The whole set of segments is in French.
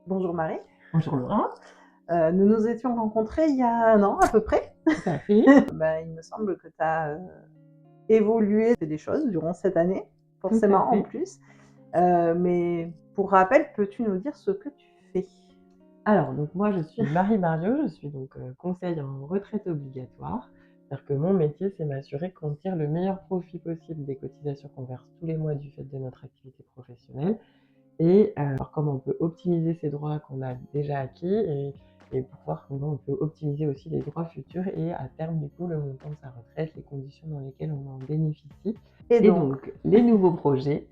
Bonjour Marie. Bonjour Laura. Nous nous étions rencontrés il y a 1 an à peu près. Tout à fait. Il me semble que tu as évolué, fait des choses durant cette année, Tout à forcément en fait. plus. Mais pour rappel, peux-tu nous dire ce que tu fais? Alors, donc moi, je suis Marie Barriot, je suis donc conseil en retraite obligatoire. C'est-à-dire que mon métier, c'est m'assurer qu'on tire le meilleur profit possible des cotisations qu'on verse tous les mois du fait de notre activité professionnelle et voir comment on peut optimiser ces droits qu'on a déjà acquis et pour voir comment on peut optimiser aussi les droits futurs et à terme, du coup, le montant de sa retraite, les conditions dans lesquelles on en bénéficie. Et Et donc, donc, les nouveaux projets.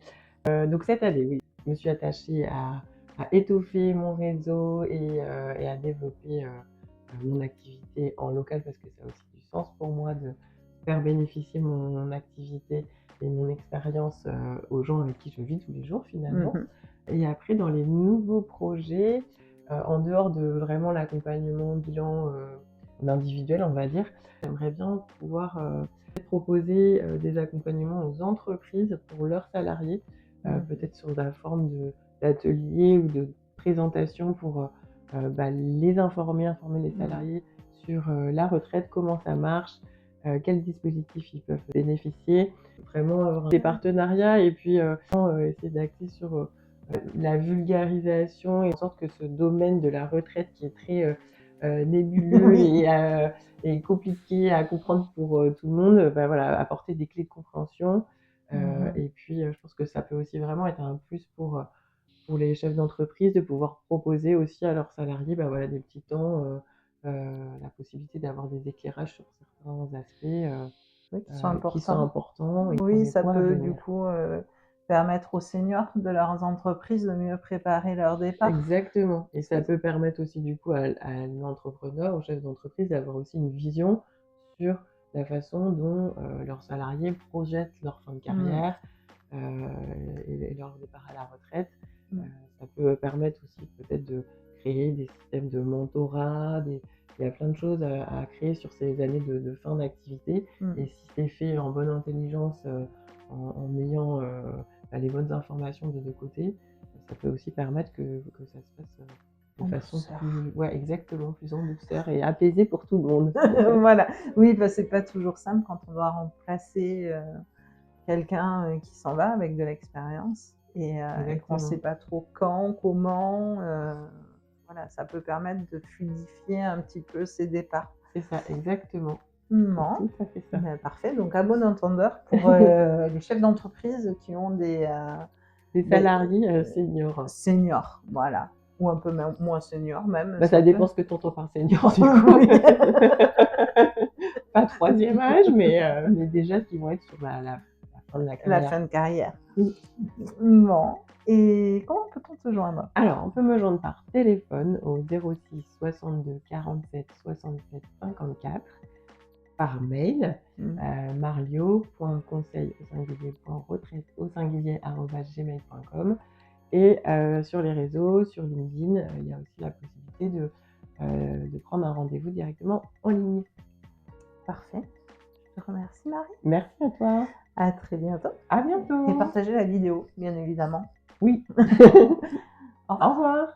Donc cette année, oui, je me suis attachée à étoffer mon réseau et à développer mon activité en local parce que ça a aussi du sens pour moi de faire bénéficier mon activité et mon expérience aux gens avec qui je vis tous les jours finalement. Et après, dans les nouveaux projets, en dehors de vraiment l'accompagnement bilan individuel, on va dire, j'aimerais bien pouvoir proposer des accompagnements aux entreprises pour leurs salariés, peut-être sous la forme d'ateliers ou de présentations pour informer les salariés sur la retraite, comment ça marche, quels dispositifs ils peuvent bénéficier, vraiment avoir des partenariats et puis essayer d'axer sur la vulgarisation et en sorte que ce domaine de la retraite qui est très nébuleux oui. et compliqué à comprendre pour tout le monde, voilà, apporter des clés de compréhension. Et puis, je pense que ça peut aussi vraiment être un plus pour les chefs d'entreprise de pouvoir proposer aussi à leurs salariés, voilà, des petits temps, la possibilité d'avoir des éclairages sur certains aspects Oui, qui sont qui sont importants. importants et pour Oui, les ça mois à peut du venir. coup permettre aux seniors de leurs entreprises de mieux préparer leur départ. Exactement, et ça peut permettre aussi du coup à l'entrepreneur, au chef d'entreprise d'avoir aussi une vision sur la façon dont leurs salariés projettent leur fin de carrière et leur départ à la retraite. Ça peut permettre aussi peut-être de créer des systèmes de mentorat, il y a plein de choses à créer sur ces années de fin d'activité et si c'est fait en bonne intelligence, en ayant les bonnes informations des 2 côtés, ça peut aussi permettre que ça se passe de En façon douceur. exactement, plus en douceur et apaisée pour tout le monde. Voilà. Oui, c'est pas toujours simple quand on doit remplacer quelqu'un qui s'en va avec de l'expérience et qu'on ne sait Exactement. pas trop quand, comment. Voilà, ça peut permettre de fluidifier un petit peu ces départs. C'est ça, exactement. C'est Bon, tout à fait ça. parfait. Donc, à bon entendeur pour les chefs d'entreprise qui ont des Les salariés seniors. seniors, voilà, ou un peu moins seniors même. Ça dépend ce que tu entends par senior du coup. Oui. Pas 3e âge, mais déjà qui vont être sur la fin de la La carrière. fin de carrière. Oui. Bon, et comment peut-on te joindre? Alors, on peut me joindre par téléphone au 06 62 47 67 54, par mail marlio.conseil@retraite@gmail.com et sur les réseaux, sur LinkedIn, il y a aussi la possibilité de prendre un rendez-vous directement en ligne. Parfait. Je te remercie Marie. Merci à toi. À très bientôt. À bientôt. Et partagez la vidéo, bien évidemment. Oui. Au revoir. Au revoir.